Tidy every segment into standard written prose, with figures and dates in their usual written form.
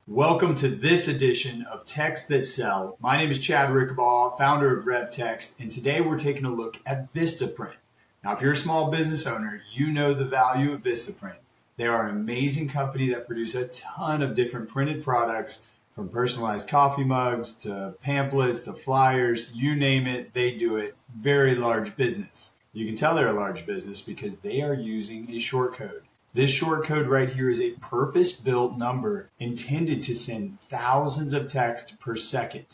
Welcome to this edition of Text That Sell. My name is Chad Rickabaugh, founder of RevText, and today we're taking a look at Vistaprint. Now, if you're a small business owner, you know the value of Vistaprint. They are an amazing company that produce a ton of different printed products, from personalized coffee mugs to pamphlets to flyers, you name it, they do it. Very large business. You can tell they're a large business because they are using a short code. This short code right here is a purpose-built number intended to send thousands of texts per second.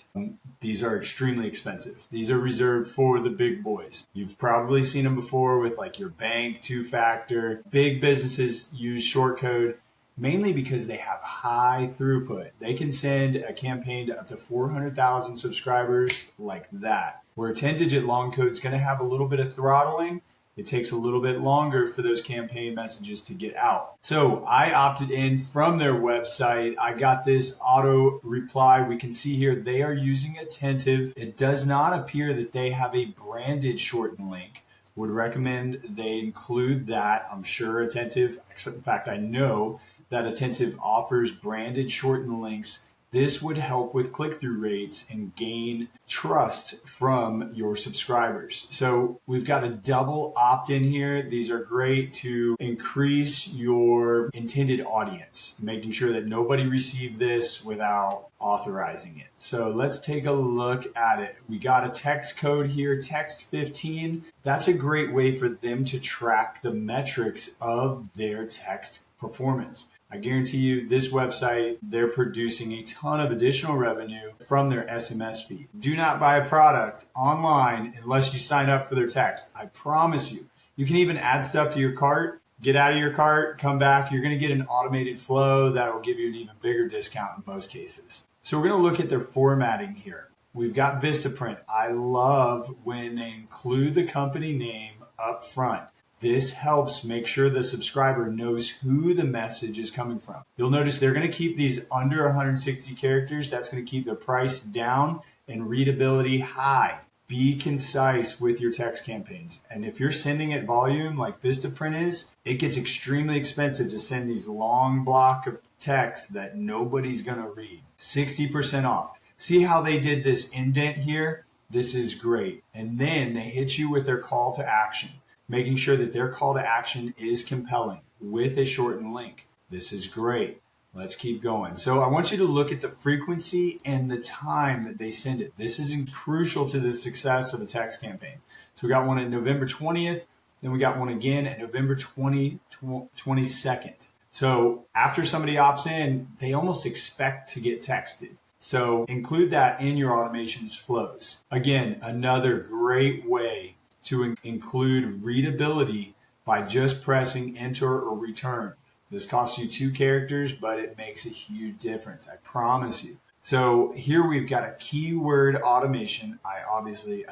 These are extremely expensive. These are reserved for the big boys. You've probably seen them before with like your bank, two-factor. Big businesses use short code mainly because they have high throughput. They can send a campaign to up to 400,000 subscribers like that. Where a 10-digit long code is going to have a little bit of throttling. It takes a little bit longer for those campaign messages to get out. So I opted in from their website. I got this auto reply. We can see here they are using Attentive. It does not appear that they have a branded shortened link. Would recommend they include that. I'm sure Attentive, in fact, I know that Attentive offers branded shortened links. This would help with click-through rates and gain trust from your subscribers. So we've got a double opt-in here. These are great to increase your intended audience, making sure that nobody received this without authorizing it. So let's take a look at it. We got a text code here, text 15. That's a great way for them to track the metrics of their text performance. I guarantee you this website, they're producing a ton of additional revenue from their SMS fee. Do not buy a product online unless you sign up for their text. I promise you. You can even add stuff to your cart, get out of your cart, come back. You're going to get an automated flow that will give you an even bigger discount in most cases. So we're going to look at their formatting here. We've got Vistaprint. I love when they include the company name up front. This helps make sure the subscriber knows who the message is coming from. You'll notice they're going to keep these under 160 characters. That's going to keep their price down and readability high. Be concise with your text campaigns. And if you're sending at volume like Vistaprint is, it gets extremely expensive to send these long block of text that nobody's going to read. 60% off. See how they did this indent here? This is great. And then they hit you with their call to action, making sure that their call to action is compelling with a shortened link. This is great. Let's keep going. So I want you to look at the frequency and the time that they send it. This is crucial to the success of a text campaign. So we got one at November 20th, then we got one again at November 22nd. So after somebody opts in, they almost expect to get texted. So include that in your automations flows. Again, another great way to include readability by just pressing enter or return. This costs you 2 characters, but it makes a huge difference. I promise you. So here we've got a keyword automation. I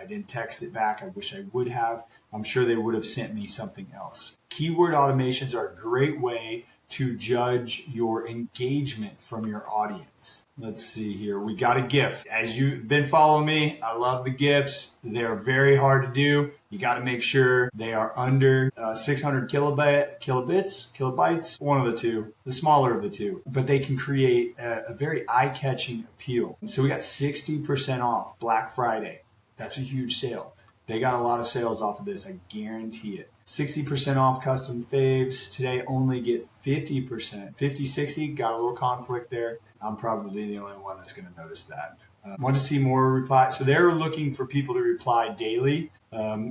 didn't text it back. I wish I would have. I'm sure they would have sent me something else. Keyword automations are a great way to judge your engagement from your audience. Let's see here. We got a GIF. As you've been following me, I love the GIFs. They're very hard to do. You got to make sure they are under 600 kilobytes, one of the two, the smaller of the two. But they can create a very eye-catching appeal. So we got 60% off Black Friday. That's a huge sale. They got a lot of sales off of this, I guarantee it. 60% off custom faves. Today only get 50%. 50, 60, got a little conflict there. I'm probably the only one that's going to notice that. Want to see more replies? So they're looking for people to reply daily,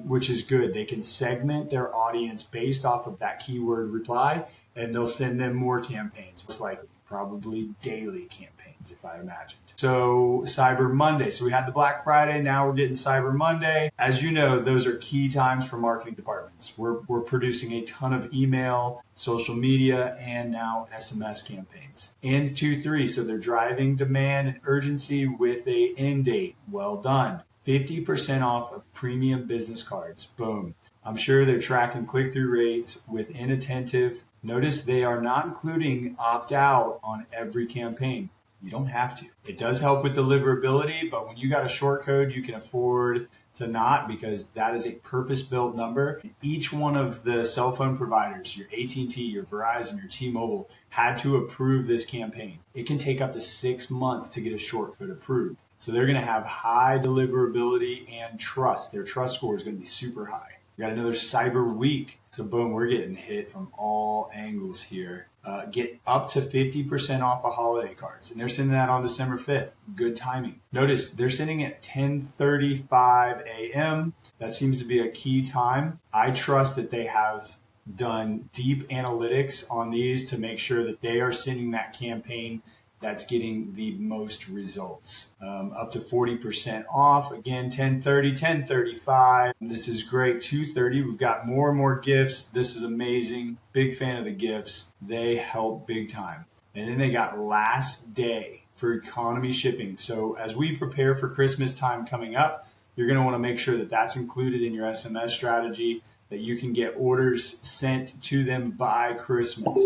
which is good. They can segment their audience based off of that keyword reply, and they'll send them more campaigns, most likely, probably daily campaigns, if I imagined. So Cyber Monday. So we had the Black Friday. Now we're getting Cyber Monday. As you know, those are key times for marketing departments. We're producing a ton of email, social media, and now SMS campaigns. And 2-3. So they're driving demand and urgency with a end date. Well done. 50% off of premium business cards. Boom. I'm sure they're tracking click-through rates with inattentive. Notice they are not including opt-out on every campaign. You don't have to. It does help with deliverability, but when you got a short code, you can afford to not, because that is a purpose-built number. Each one of the cell phone providers, your AT&T, your Verizon, your T-Mobile, had to approve this campaign. It can take up to 6 months to get a short code approved. So they're going to have high deliverability and trust. Their trust score is going to be super high. We got another Cyber Week. So boom, we're getting hit from all angles here. Get up to 50% off of holiday cards. And they're sending that on December 5th. Good timing. Notice they're sending at 10:35 a.m. That seems to be a key time. I trust that they have done deep analytics on these to make sure that they are sending that campaign that's getting the most results. Up to 40% off. Again, 10:30, 10:35. This is great. 2:30. We've got more and more GIFs. This is amazing. Big fan of the GIFs. They help big time. And then they got last day for economy shipping. So as we prepare for Christmas time coming up, you're going to want to make sure that that's included in your SMS strategy, that you can get orders sent to them by Christmas.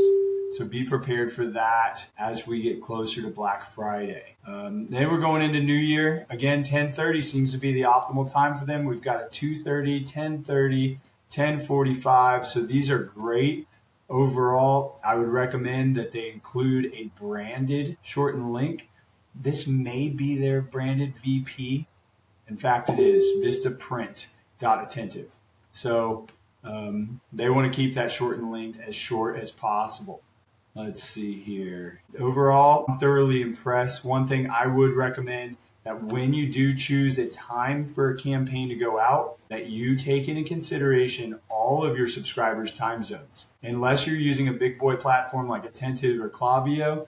So be prepared for that as we get closer to Black Friday. Then we're going into New Year. Again, 10:30 seems to be the optimal time for them. We've got a 2:30, 10:30, 10:45. So these are great. Overall, I would recommend that they include a branded shortened link. This may be their branded VP. In fact, it is Vistaprint.attentive. So they want to keep that shortened link as short as possible. Let's see here. Overall, I'm thoroughly impressed. One thing I would recommend, that when you do choose a time for a campaign to go out, that you take into consideration all of your subscribers' time zones. Unless you're using a big boy platform like Attentive or Klaviyo,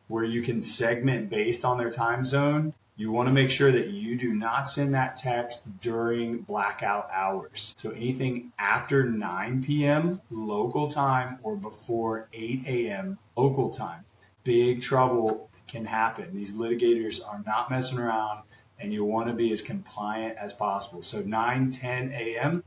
where you can segment based on their time zone, you want to make sure that you do not send that text during blackout hours. So anything after 9 p.m. local time or before 8 a.m. local time, big trouble can happen. These litigators are not messing around, and you want to be as compliant as possible. So 9, 10 a.m.,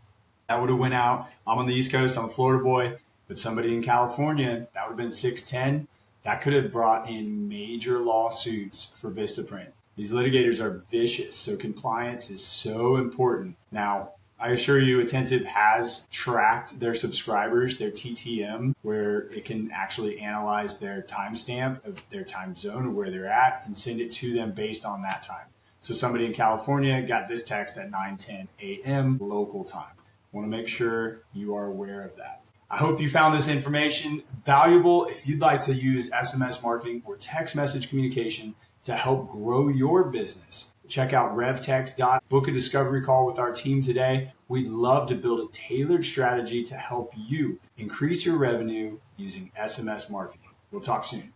that would have went out. I'm on the East Coast, I'm a Florida boy, but somebody in California, that would have been 6:10. That could have brought in major lawsuits for Vistaprint. These litigators are vicious, so compliance is so important. Now, I assure you, Attentive has tracked their subscribers, their TTM, where it can actually analyze their timestamp of their time zone or where they're at and send it to them based on that time. So somebody in California got this text at 9:10 a.m. local time. Want to make sure you are aware of that. I hope you found this information valuable. If you'd like to use SMS marketing or text message communication to help grow your business, check out RevText. Book a discovery call with our team today. We'd love to build a tailored strategy to help you increase your revenue using SMS marketing. We'll talk soon.